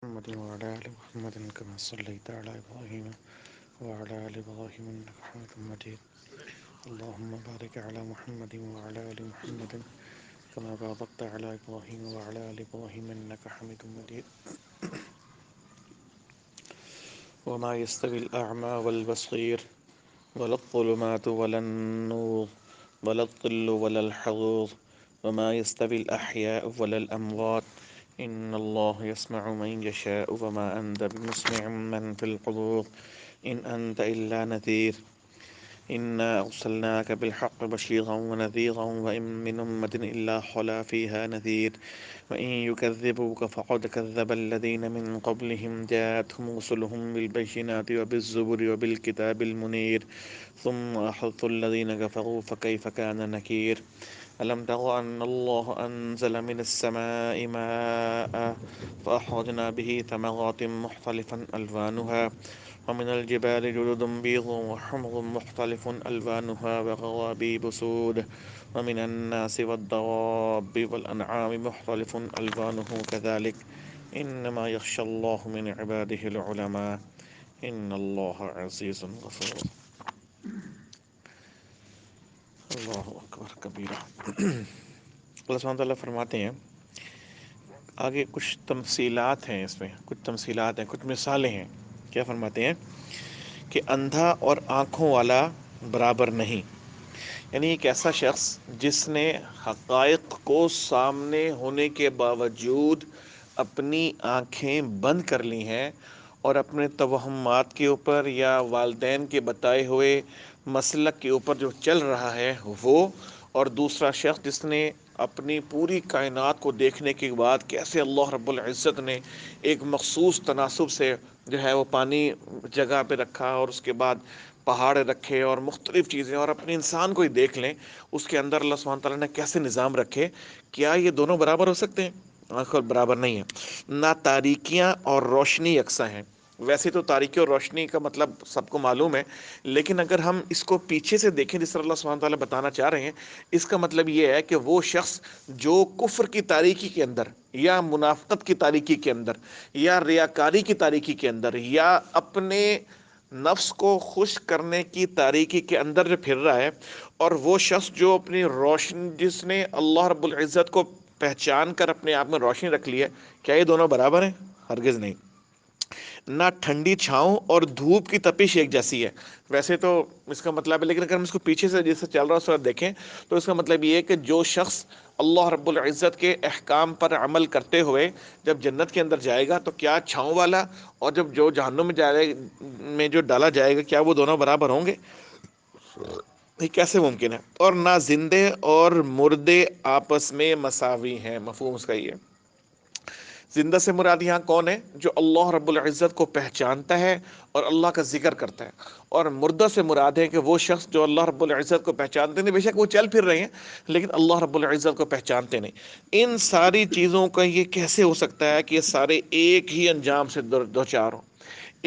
محمد وعلى آل محمد كما صليت على إبراهيم وعلى آل إبراهيم إنك حميد مجيد. اللهم بارك على محمد وعلى آل محمد كما باركت على إبراهيم وعلى آل إبراهيم إنك حميد مجيد. وما يستوي الأعمى والبصير ولا الظلمات ولا النور ولا الظل ولا الحرور وما يستوي الأحياء ولا الأموات إن الله يسمع من يشاء وما أنت بمسمع من في القبور إن أنت إلا نذير إنا أرسلناك بالحق بشيرا ونذيرا وإن من أمة إلا خلا فيها نذير وإن يكذبوك فقد كذب الذين من قبلهم جاءتهم رسلهم بالبينات وبالزبر وبالكتاب المنير ثم أخذت الذين كفروا فكيف كان نكير. ألم تر أن الله أنزل من السماء ماء فأخرجنا به ثمرات مختلفا ألوانها ومن الجبال جدد بيض وحمر مختلف ألوانها وغرابيب سود ومن الناس والدواب والأنعام مختلف ألوانه كذلك إنما يخشى الله من عباده العلماء إن الله عزيز غفور. اللہ اکبر کبیرہ. اللہ سبحانہ تعالیٰ فرماتے ہیں آگے کچھ تمثیلات ہیں، اس میں کچھ تمثیلات ہیں، کچھ مثالیں ہیں. کیا فرماتے ہیں کہ اندھا اور آنکھوں والا برابر نہیں. یعنی ایک ایسا شخص جس نے حقائق کو سامنے ہونے کے باوجود اپنی آنکھیں بند کر لی ہیں اور اپنے توہمات کے اوپر یا والدین کے بتائے ہوئے مسلک کے اوپر جو چل رہا ہے وہ، اور دوسرا شخص جس نے اپنی پوری کائنات کو دیکھنے کے بعد کیسے اللہ رب العزت نے ایک مخصوص تناسب سے جو ہے وہ پانی جگہ پہ رکھا اور اس کے بعد پہاڑ رکھے اور مختلف چیزیں، اور اپنے انسان کو ہی دیکھ لیں اس کے اندر اللہ سبحانہ تعالیٰ نے کیسے نظام رکھے. کیا یہ دونوں برابر ہو سکتے ہیں؟ آنکھ برابر نہیں ہے. نہ تاریکیاں اور روشنی یکساں ہیں. ویسے تو تاریکی اور روشنی کا مطلب سب کو معلوم ہے، لیکن اگر ہم اس کو پیچھے سے دیکھیں جس طرح اللہ سبحانہ تعالیٰ بتانا چاہ رہے ہیں، اس کا مطلب یہ ہے کہ وہ شخص جو کفر کی تاریکی کے اندر یا منافقت کی تاریکی کے اندر یا ریاکاری کی تاریکی کے اندر یا اپنے نفس کو خوش کرنے کی تاریکی کے اندر جو پھر رہا ہے، اور وہ شخص جو اپنی روشنی جس نے اللہ رب العزت کو پہچان کر اپنے آپ میں روشنی رکھ لی ہے، کیا یہ دونوں برابر ہیں؟ ہرگز نہیں. نہ ٹھنڈی چھاؤں اور دھوپ کی تپش ایک جیسی ہے. ویسے تو اس کا مطلب ہے، لیکن اگر ہم اس کو پیچھے سے جیسے چل رہا ہے اس طرح دیکھیں تو اس کا مطلب یہ ہے کہ جو شخص اللہ رب العزت کے احکام پر عمل کرتے ہوئے جب جنت کے اندر جائے گا تو کیا چھاؤں والا اور جب جو جہنم میں جو ڈالا جائے گا کیا وہ دونوں برابر ہوں گے؟ یہ کیسے ممکن ہے؟ اور نہ زندے اور مردے آپس میں مساوی ہیں. مفہوم اس کا یہ ہے. زندہ سے مراد یہاں کون ہے؟ جو اللہ رب العزت کو پہچانتا ہے اور اللہ کا ذکر کرتا ہے. اور مردہ سے مراد ہے کہ وہ شخص جو اللہ رب العزت کو پہچانتے نہیں، بے شک وہ چل پھر رہے ہیں لیکن اللہ رب العزت کو پہچانتے نہیں. ان ساری چیزوں کا یہ کیسے ہو سکتا ہے کہ یہ سارے ایک ہی انجام سے دوچار ہوں؟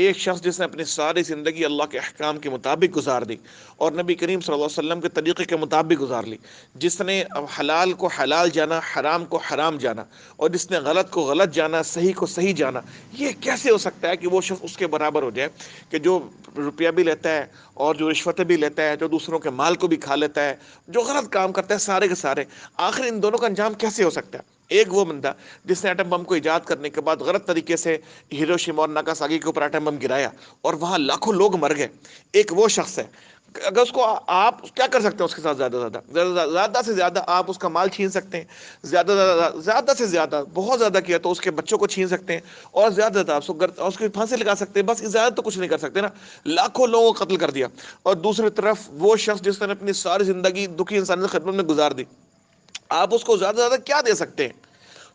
ایک شخص جس نے اپنی ساری زندگی اللہ کے احکام کے مطابق گزار دی اور نبی کریم صلی اللہ علیہ وسلم کے طریقے کے مطابق گزار لی، جس نے حلال کو حلال جانا، حرام کو حرام جانا، اور جس نے غلط کو غلط جانا، صحیح کو صحیح جانا، یہ کیسے ہو سکتا ہے کہ وہ شخص اس کے برابر ہو جائے کہ جو روپیہ بھی لیتا ہے اور جو رشوتیں بھی لیتا ہے، جو دوسروں کے مال کو بھی کھا لیتا ہے، جو غلط کام کرتا ہے سارے کے سارے، آخر ان دونوں کا انجام کیسے ہو سکتا ہے؟ ایک وہ بندہ جس نے ایٹم بم کو ایجاد کرنے کے بعد غلط طریقے سے ہیروشیما اور ناگاساکی کے اوپر ایٹم بم گرایا اور وہاں لاکھوں لوگ مر گئے. ایک وہ شخص ہے، اگر اس کو آپ کیا کر سکتے ہیں اس کے ساتھ؟ زیادہ سے زیادہ آپ اس کا مال چھین سکتے ہیں، زیادہ سے زیادہ بہت زیادہ کیا تو اس کے بچوں کو چھین سکتے ہیں، اور زیادہ سے زیادہ آپ اس کی پھانسی لگا سکتے ہیں. بس زیادہ تو کچھ نہیں کر سکتے نا. لاکھوں لوگوں کو قتل کر دیا. اور دوسری طرف وہ شخص جس نے اپنی ساری زندگی دکھی انسان کی خدمت میں گزار دی، آپ اس کو زیادہ سے زیادہ کیا دے سکتے ہیں؟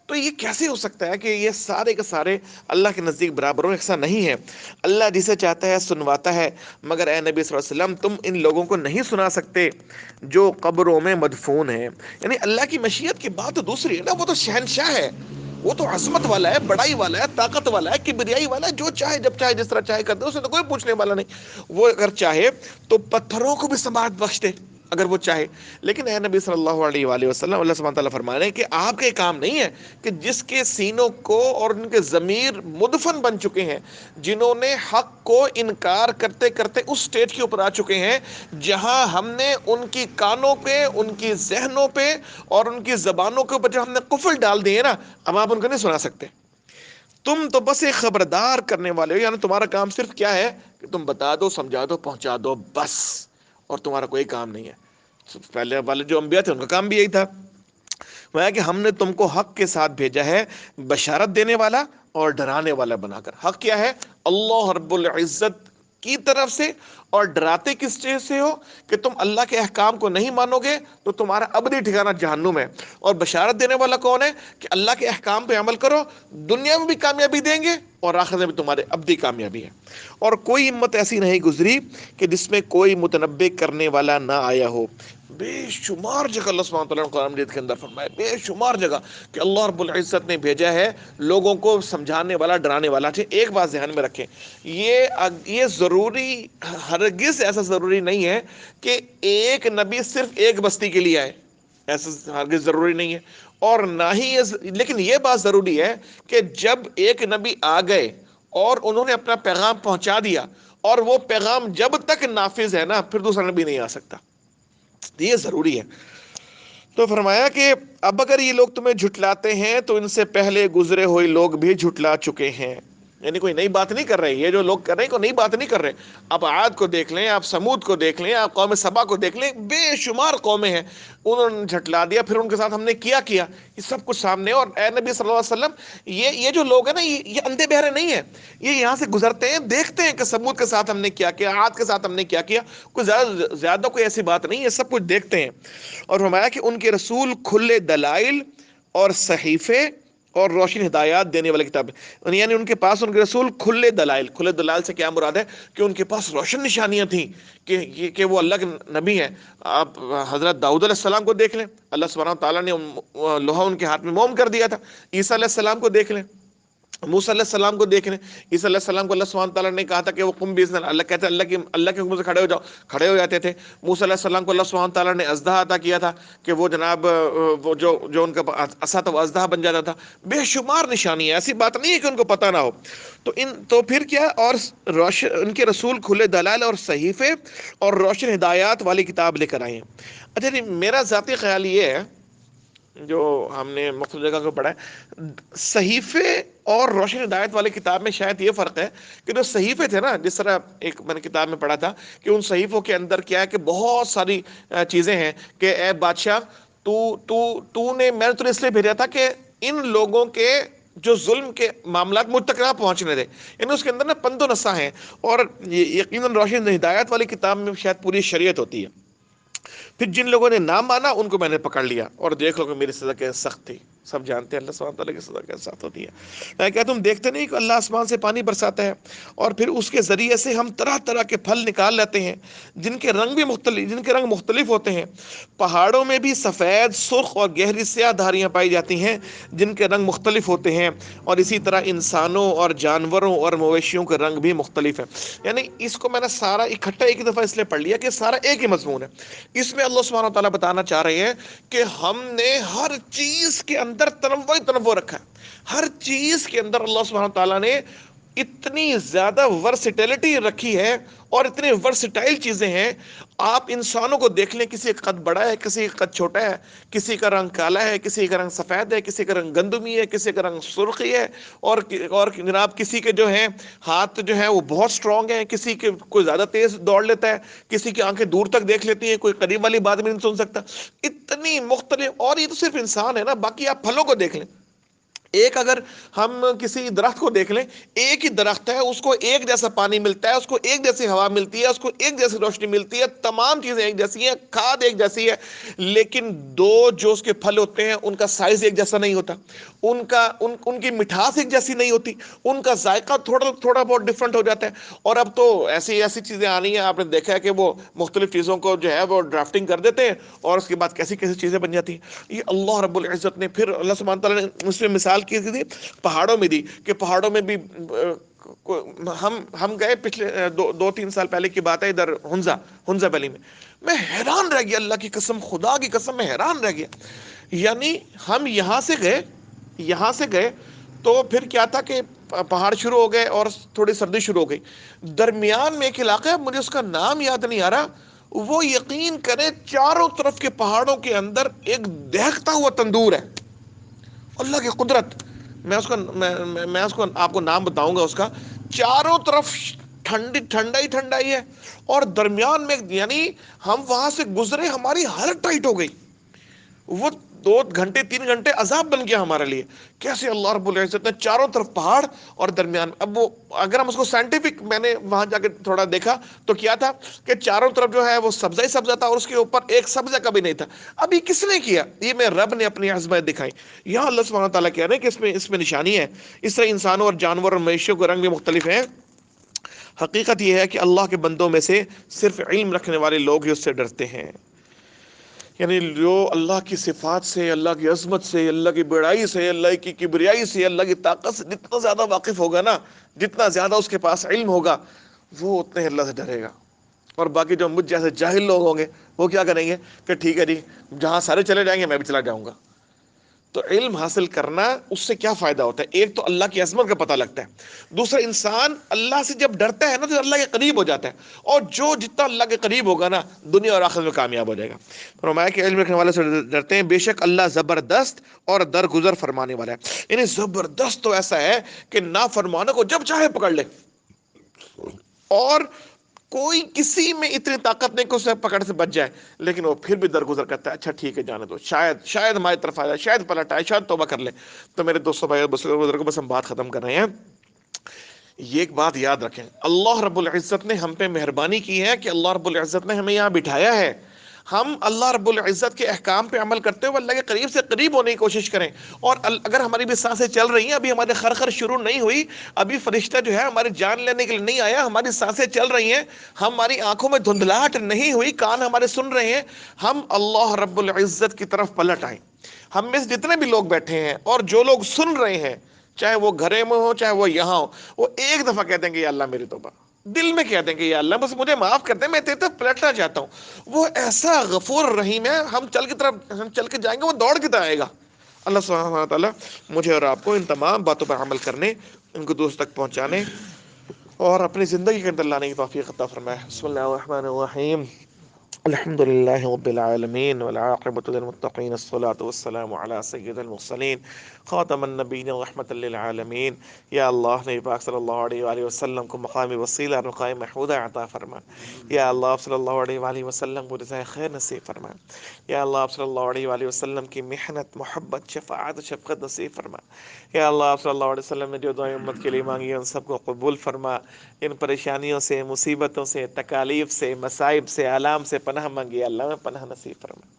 تو یہ کیسے ہو سکتا ہے کہ یہ سارے کے سارے اللہ کے نزدیک برابر ہوں؟ ایسا نہیں ہے. اللہ جسے چاہتا ہے سنواتا ہے، مگر اے نبی صلی اللہ علیہ وسلم تم ان لوگوں کو نہیں سنا سکتے جو قبروں میں مدفون ہیں. یعنی اللہ کی مشیت کی بات تو دوسری ہے نا، وہ تو شہنشاہ ہے، وہ تو عظمت والا ہے، بڑائی والا ہے، طاقت والا ہے، کبریائی والا ہے، جو چاہے جب چاہے جس طرح چاہے کرتے، اسے تو کوئی پوچھنے والا نہیں. وہ اگر چاہے تو پتھروں کو بھی سماعت بخش دے. اگر وہ چاہے. لیکن اے نبی صلی اللہ علیہ وآلہ وسلم، اللہ سبحانہ تعالیٰ فرما رہے ہیں کہ آپ کا کام نہیں ہے کہ جس کے سینوں کو اور ان کے ضمیر مدفن بن چکے ہیں، جنہوں نے حق کو انکار کرتے کرتے اس سٹیج کے اوپر آ چکے ہیں جہاں ہم نے ان کی کانوں پہ، ان کی ذہنوں پہ اور ان کی زبانوں کے اوپر جو ہم نے قفل ڈال دیے نا، اب آپ ان کو نہیں سنا سکتے. تم تو بس ایک خبردار کرنے والے ہو، یعنی تمہارا کام صرف کیا ہے کہ تم بتا دو، سمجھا دو، پہنچا دو، بس. اور تمہارا کوئی کام نہیں ہے. پہلے والے جو انبیاء تھے ان کا کام بھی یہی تھا. وہ کہ ہم نے تم کو حق کے ساتھ بھیجا ہے، بشارت دینے والا اور ڈرانے والا بنا کر. حق کیا ہے؟ اللہ رب العزت کی طرف سے. اور ڈراتے کس چیز سے ہو کہ تم اللہ کے احکام کو نہیں مانو گے تو تمہارا ابدی ٹھکانہ جہنم ہے. اور بشارت دینے والا کون ہے کہ اللہ کے احکام پہ عمل کرو، دنیا میں بھی کامیابی دیں گے اور آخرت میں بھی تمہارے ابدی کامیابی ہے. اور کوئی امت ایسی نہیں گزری کہ جس میں کوئی متنبع کرنے والا نہ آیا ہو. بے شمار جگہ اللہ سبحانہ وتعالیٰ نے قرآن مجید کے اندر فرمایا، بے شمار جگہ کہ اللہ رب العزت نے بھیجا ہے لوگوں کو سمجھانے والا، ڈرانے والا. ایک بات ذہن میں رکھیں، یہ ضروری، ہرگز ایسا ضروری نہیں ہے کہ ایک نبی صرف ایک بستی کے لیے آئے، ایسا ہرگز ضروری نہیں ہے. اور نہ ہی لیکن یہ بات ضروری ہے کہ جب ایک نبی آ گئے اور انہوں نے اپنا پیغام پہنچا دیا اور وہ پیغام جب تک نافذ ہے نا، پھر دوسرا نبی نہیں آ سکتا. یہ ضروری ہے. تو فرمایا کہ اب اگر یہ لوگ تمہیں جھٹلاتے ہیں تو ان سے پہلے گزرے ہوئے لوگ بھی جھٹلا چکے ہیں. یعنی کوئی نئی بات نہیں کر رہے، یہ جو لوگ کر رہے ہیں کوئی نئی بات نہیں کر رہے. آپ عاد کو دیکھ لیں، آپ سمود کو دیکھ لیں، آپ قوم سبا کو دیکھ لیں، بے شمار قومیں ہیں، انہوں نے جھٹلا دیا، پھر ان کے ساتھ ہم نے کیا یہ سب کچھ سامنے. اور اے نبی صلی اللہ علیہ وسلم، یہ جو لوگ ہیں نا، یہ اندھے بہرے نہیں ہیں، یہ یہاں سے گزرتے ہیں، دیکھتے ہیں کہ سمود کے ساتھ ہم نے کیا کیا، عاد کے ساتھ ہم نے کیا کیا. کوئی زیادہ کوئی ایسی بات نہیں ہے، سب کچھ دیکھتے ہیں. اور فرمایا کہ ان کے رسول کھلے دلائل اور صحیفے اور روشن ہدایات دینے والے کتاب، یعنی ان کے پاس ان کے رسول کھلے دلائل. کھلے دلائل سے کیا مراد ہے کہ ان کے پاس روشن نشانیاں تھیں کہ وہ اللہ کے نبی ہیں. آپ حضرت داؤد علیہ السلام کو دیکھ لیں، اللہ سبحانہ تعالیٰ نے لوہا ان کے ہاتھ میں موم کر دیا تھا. عیسیٰ علیہ السلام کو دیکھ لیں، موسیٰ علیہ السلام کو دیکھ لیں. عیسیٰ علیہ السلام کو اللہ سبحانہ تعالیٰ نے کہا تھا کہ وہ قم باذن اللہ، اللہ کہتے ہیں اللہ کے حکم سے کھڑے ہو جاؤ، کھڑے ہو جاتے تھے. موسیٰ علیہ السلام کو اللہ سبحانہ تعالیٰ نے اژدہا عطا کیا تھا کہ وہ جناب وہ جو ان کا عصا تھا وہ اژدہا بن جاتا تھا. بے شمار نشانی ہے، ایسی بات نہیں ہے کہ ان کو پتہ نہ ہو. تو پھر کیا، اور ان کے رسول کھلے دلائل اور صحیفے اور روشن ہدایات والی کتاب لے کر آئے ہیں. اچھا جی، میرا ذاتی خیال یہ ہے، جو ہم نے مختلف جگہ کو پڑھا ہے، صحیفے اور روشن ہدایت والی کتاب میں شاید یہ فرق ہے کہ جو صحیفے تھے نا، جس طرح ایک میں نے کتاب میں پڑھا تھا کہ ان صحیفوں کے اندر کیا ہے کہ بہت ساری چیزیں ہیں کہ اے بادشاہ، میں نے تجھے اس لیے بھیجا تھا کہ ان لوگوں کے جو ظلم کے معاملات مجھ تک نہ پہنچنے دے. یعنی اس کے اندر نا پند و نصیحت ہیں. اور یقیناً روشن ہدایت والی کتاب میں شاید پوری شریعت ہوتی ہے. پھر جن لوگوں نے نہ مانا ان کو میں نے پکڑ لیا، اور دیکھ لو کہ میری سزا کیسے سخت تھی. سب جانتے ہیں اللہ سبحانہ تعالیٰ کی سزا کیسے سخت ہوتی ہے. کیا تم دیکھتے نہیں کہ اللہ آسمان سے پانی برساتا ہے اور پھر اس کے ذریعے سے ہم طرح طرح کے پھل نکال لیتے ہیں جن کے رنگ مختلف ہوتے ہیں. پہاڑوں میں بھی سفید، سرخ اور گہری سیاہ دھاریاں پائی جاتی ہیں جن کے رنگ مختلف ہوتے ہیں. اور اسی طرح انسانوں اور جانوروں اور مویشیوں کے رنگ بھی مختلف ہیں. یعنی اس کو میں نے سارا اکٹھا ایک دفعہ اس لیے پڑھ لیا کہ سارا ایک ہی مضمون ہے. اس میں اللہ سبحانہ تعالیٰ بتانا چاہ رہے ہیں کہ ہم نے ہر چیز کے اندر تنوع رکھا ہے. ہر چیز کے اندر اللہ سبحانہ تعالیٰ نے اتنی زیادہ ورسٹیلٹی رکھی ہے اور اتنی ورسٹائل چیزیں ہیں. آپ انسانوں کو دیکھ لیں، کسی کا قد بڑا ہے، کسی کا قد چھوٹا ہے، کسی کا رنگ کالا ہے، کسی کا رنگ سفید ہے، کسی کا رنگ گندمی ہے، کسی کا رنگ سرخی ہے. اور جناب کسی کے جو ہیں ہاتھ جو ہیں وہ بہت سٹرونگ ہیں، کسی کے کوئی زیادہ تیز دوڑ لیتا ہے، کسی کی آنکھیں دور تک دیکھ لیتی ہیں، کوئی قریب والی بات بھی نہیں سن سکتا. اتنی مختلف. اور یہ تو صرف انسان ہے نا، باقی آپ پھلوں کو دیکھ لیں. ایک اگر ہم کسی درخت کو دیکھ لیں، ایک ہی درخت ہے، اس کو ایک جیسا پانی ملتا ہے، اس کو ایک جیسی ہوا ملتی ہے، اس کو ایک جیسی روشنی ملتی ہے، تمام چیزیں ایک جیسی ہیں، کھاد ایک جیسی ہے. لیکن جو اس کے پھل ہوتے ہیں ان کا سائز ایک جیسا نہیں ہوتا، ان کی مٹھاس ایک جیسی نہیں ہوتی، ان کا ذائقہ تھوڑا بہت ڈفرنٹ ہو جاتا ہے. اور اب تو ایسی چیزیں آ رہی ہیں، آپ نے دیکھا ہے کہ وہ مختلف چیزوں کو جو ہے وہ ڈرافٹنگ کر دیتے ہیں اور اس کے بعد کیسی چیزیں بن جاتی ہیں. یہ اللہ رب العزت نے پھر اللہ سبحانہ تعالیٰ نے اس میں مثال کی تھی پہاڑوں میں دی کہ پہاڑوں میں بھی ہم گئے پچھلے دو تین سال پہلے کی بات ہے ادھر ہنزا ویلی میں حیران رہ گیا، اللہ کی قسم، خدا کی قسم میں حیران رہ گیا. یعنی ہم یہاں سے گئے تو پھر کیا تھا کہ پہاڑ شروع ہو گئے اور تھوڑی سردی شروع ہو گئی. درمیان میں ایک علاقہ ہے، مجھے اس کا نام یاد نہیں آ رہا، وہ یقین کریں چاروں طرف کے پہاڑوں کے اندر ایک دہکتا ہوا تندور ہے. اللہ کی قدرت، میں اس کو آپ کو نام بتاؤں گا اس کا. چاروں طرف ٹھنڈا ہی ہے، اور درمیان میں یعنی ہم وہاں سے گزرے، ہماری حالت ٹائٹ ہو گئی. وہ 2 گھنٹے 3 گھنٹے عذاب بن گیا ہمارے لیے. کیسے اللہ رب العزت نے چاروں طرف پہاڑ اور درمیان. اب وہ اگر ہم اس کو سائنٹیفک، میں نے وہاں جا کے تھوڑا دیکھا تو کیا تھا کہ چاروں طرف جو ہے وہ سبزہ ہی سبزہ تھا، اور اس کے اوپر ایک سبزہ کبھی نہیں تھا. ابھی کس نے کیا؟ یہ میں رب نے اپنی عظمت دکھائی. یہاں اللہ سبحانہ تعالیٰ کہہ رہے ہیں کہ اس میں نشانی ہے. اس طرح انسانوں اور جانور اور مویشیوں کے رنگ بھی مختلف ہیں. حقیقت یہ ہے کہ اللہ کے بندوں میں سے صرف علم رکھنے والے لوگ ہی اس سے ڈرتے ہیں. یعنی جو اللہ کی صفات سے، اللہ کی عظمت سے، اللہ کی بڑائی سے، اللہ کی کبریائی سے، اللہ کی طاقت سے جتنا زیادہ واقف ہوگا نا، جتنا زیادہ اس کے پاس علم ہوگا، وہ اتنے اللہ سے ڈرے گا. اور باقی جو مجھ جیسے جاہل لوگ ہوں گے وہ کیا کریں گے کہ ٹھیک ہے جی، جہاں سارے چلے جائیں گے میں بھی چلا جاؤں گا. تو علم حاصل کرنا، اس سے کیا فائدہ ہوتا ہے؟ ایک تو اللہ کی عظمت کا پتہ لگتا ہے. دوسرا، انسان اللہ سے جب ڈرتا ہے نا تو اللہ کے قریب ہو جاتا ہے. اور جو جتنا اللہ کے قریب ہوگا نا، دنیا اور آخرت میں کامیاب ہو جائے گا. فرمایا کہ علم رکھنے والے سے ڈرتے ہیں، بے شک اللہ زبردست اور درگزر فرمانے والا ہے. یعنی زبردست تو ایسا ہے کہ نافرمانوں کو جب چاہے پکڑ لے، اور کوئی کسی میں اتنی طاقت نہیں کہ اسے پکڑ سے بچ جائے، لیکن وہ پھر بھی درگزر کرتا ہے. اچھا ٹھیک ہے، جانے دو، شاید ہماری طرف آ جائے، شاید پلٹ آئے، شاید توبہ کر لے. تو میرے دوستوں بھائی بزرگوں، بس ہم بات ختم کر رہے ہیں. یہ ایک بات یاد رکھیں، اللہ رب العزت نے ہم پہ مہربانی کی ہے کہ اللہ رب العزت نے ہمیں یہاں بٹھایا ہے. ہم اللہ رب العزت کے احکام پہ عمل کرتے ہوئے اللہ کے قریب سے قریب ہونے کی کوشش کریں. اور اگر ہماری بھی سانسیں چل رہی ہیں، ابھی ہمارے خرخر شروع نہیں ہوئی، ابھی فرشتہ جو ہے ہماری جان لینے کے لیے نہیں آیا، ہماری سانسیں چل رہی ہیں، ہماری آنکھوں میں دھندلاہٹ نہیں ہوئی، کان ہمارے سن رہے ہیں، ہم اللہ رب العزت کی طرف پلٹ آئیں. ہم میں سے جتنے بھی لوگ بیٹھے ہیں اور جو لوگ سن رہے ہیں، چاہے وہ گھرے میں ہو چاہے وہ یہاں ہو، وہ ایک دفعہ کہتے ہیں کہ یا اللہ میری توبہ، دل میں کہتے ہیں کہ یا اللہ بس مجھے معاف کر دے، میں تیرے طرف پلٹنا چاہتا ہوں. وہ ایسا غفور رحیم ہے، ہم چل کے جائیں گے، وہ دوڑ کے آئے گا. اللہ سبحانہ و تعالیٰ مجھے اور آپ کو ان تمام باتوں پر عمل کرنے، ان کو دوست تک پہنچانے اور اپنی زندگی کے اندر لانے کی توفیق عطا فرمائے. بسم اللہ الرحمن الرحیم. الحمد للہ رب العالمین والعاقبۃ للمتقین، الصلاۃ والسلام علی سید المرسلین خاتم النبیین رحمۃ للعالمین. یا اللہ نبی پاک صلی اللہ علیہ وآلہ وسلم کو مقام وسیلہ اور مقام محمودہ عطا فرما. یا اللہ آپ صلی اللہ علیہ وآلہ وسلم کو جزائے خیر نصیب فرما. یا اللہ آپ صلی اللہ علیہ وآلہ وسلم کی محنت، محبت، شفاعت، شفقت نصیب فرما. یا اللہ آپ صلی اللہ علیہ وسلم نے جو دعائیں امت کے لیے مانگی ہیں ان سب کو قبول فرما. ان پریشانیوں سے، مصیبتوں سے، تکالیف سے، مصائب سے، آلام سے پناہ مانگی. اللہ میں پناہ نصیب فرما.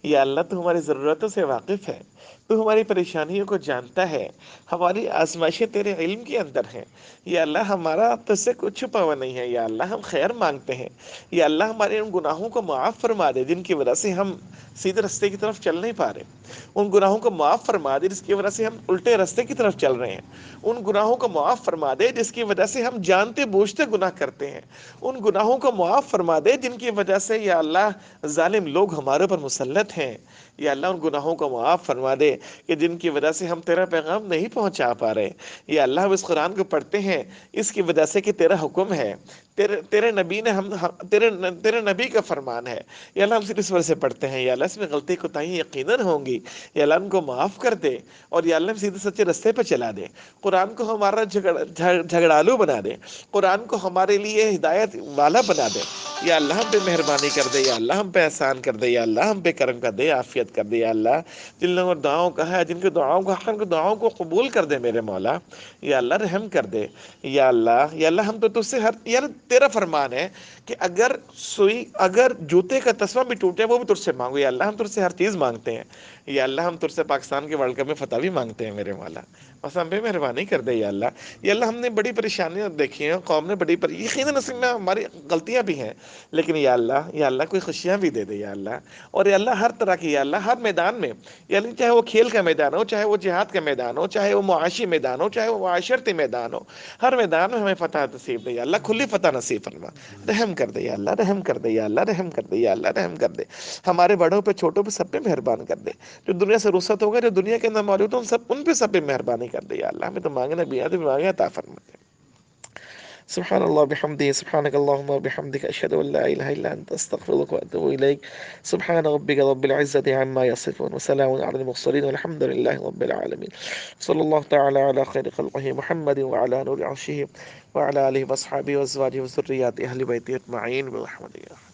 یا اللہ تو ہماری ضرورتوں سے واقف ہے، تو ہماری پریشانیوں کو جانتا ہے، ہماری آزمائشیں تیرے علم کے اندر ہیں. یا اللہ ہمارا تجھ سے کچھ چھپا ہوا نہیں ہے. یا اللہ ہم خیر مانگتے ہیں. یا اللہ ہمارے ان گناہوں کو معاف فرما دے جن کی وجہ سے ہم سیدھے رستے کی طرف چل نہیں پا رہے. ان گناہوں کو معاف فرما دے جس کی وجہ سے ہم الٹے رستے کی طرف چل رہے ہیں. ان گناہوں کو معاف فرما دے جس کی وجہ سے ہم جانتے بوجھتے گناہ کرتے ہیں. ان گناہوں کو معاف فرما دے جن کی وجہ سے یا اللہ ظالم لوگ ہمارے پر مسلط ہیں. یا اللہ ان گناہوں کو معاف فرما دے کہ جن کی وجہ سے ہم تیرا پیغام نہیں پہنچا پا رہے. یا اللہ ہم اس قرآن کو پڑھتے ہیں اس کی وجہ سے کہ تیرا حکم ہے، تیرے نبی نے تیرے نبی کا فرمان ہے. یا اللہ ہم صرف اس وجہ سے پڑھتے ہیں. یا اللہ اس میں غلطی کوتاہی یقیناً ہوں گی. یا اللہ ان کو معاف کر دے اور یا اللہ ہم سیدھے سچے رستے پہ چلا دے. قرآن کو ہمارا جھگڑالو بنا دے. قرآن کو ہمارے لیے ہدایت والا بنا دے. یا اللہ ہم پہ مہربانی کر دے. یا اللہ ہم پہ احسان کر دے. یا اللہ ہم پہ کرم کر دے، عافیت کر دے. یا اللہ جن لوگوں نے دعاؤں کہا ہے، جن کے دعاؤں کو قبول کر دے میرے مولا. یا اللہ رحم کر دے. یا اللہ ہم تو تجھ سے یار تیرا فرمان ہے کہ اگر جوتے کا تسمہ بھی ٹوٹے وہ بھی تجھ سے مانگو. یا اللہ ہم تجھ سے ہر چیز مانگتے ہیں. یا اللہ ہم تجھ سے پاکستان کے ورلڈ کپ میں فتح بھی مانگتے ہیں میرے مولا. بس ہم پہ مہربانی کر دے یا اللہ. یا اللہ ہم نے بڑی پریشانیاں دیکھی ہیں, قوم نے بڑی یقیناً اس میں ہماری غلطیاں بھی ہیں, لیکن یا اللہ کوئی خوشیاں بھی دے دے یا اللہ. اور یا اللہ ہر طرح کی, یا اللہ ہر میدان میں, یعنی چاہے وہ کھیل کا میدان ہو, چاہے وہ جہاد کا میدان ہو, چاہے وہ معاشی میدان ہو, چاہے وہ معاشرتی میدان ہو, ہر میدان میں ہمیں فتح نصیب دے یا اللہ. کھلی فتح نصیب فرما. رحم کر دے یا اللہ, رحم کر دے یا اللہ, رحم کر دے یا اللہ, رحم کر دے. ہمارے بڑوں پہ, چھوٹوں پہ, سب پہ مہربان کر دے. جو دنیا سے رخصت ہوگا, جو دنیا کے اندر موجود ہوں, ان پہ سب پہ مہربانی کر دے یا اللہ. ہمیں تو مانگنا بھی آتے, مانگے عطا فرما دے. سبحان اللہ بحمدہ, سبحانک اللہم وبحمدک, اشہد ان لا الہ الا انت, استغفرک واتوب الیک. سبحان ربک رب العزۃ عما یصفون, وسلام علی المرسلین, والحمد للہ رب العالمین. صلی اللہ تعالی علی خیر خلقہ محمد وعلی نور عرشہ وعلی آلہ واصحابہ وازواجہ وذریاتہ اہل بیتہ اجمعین برحمتہ.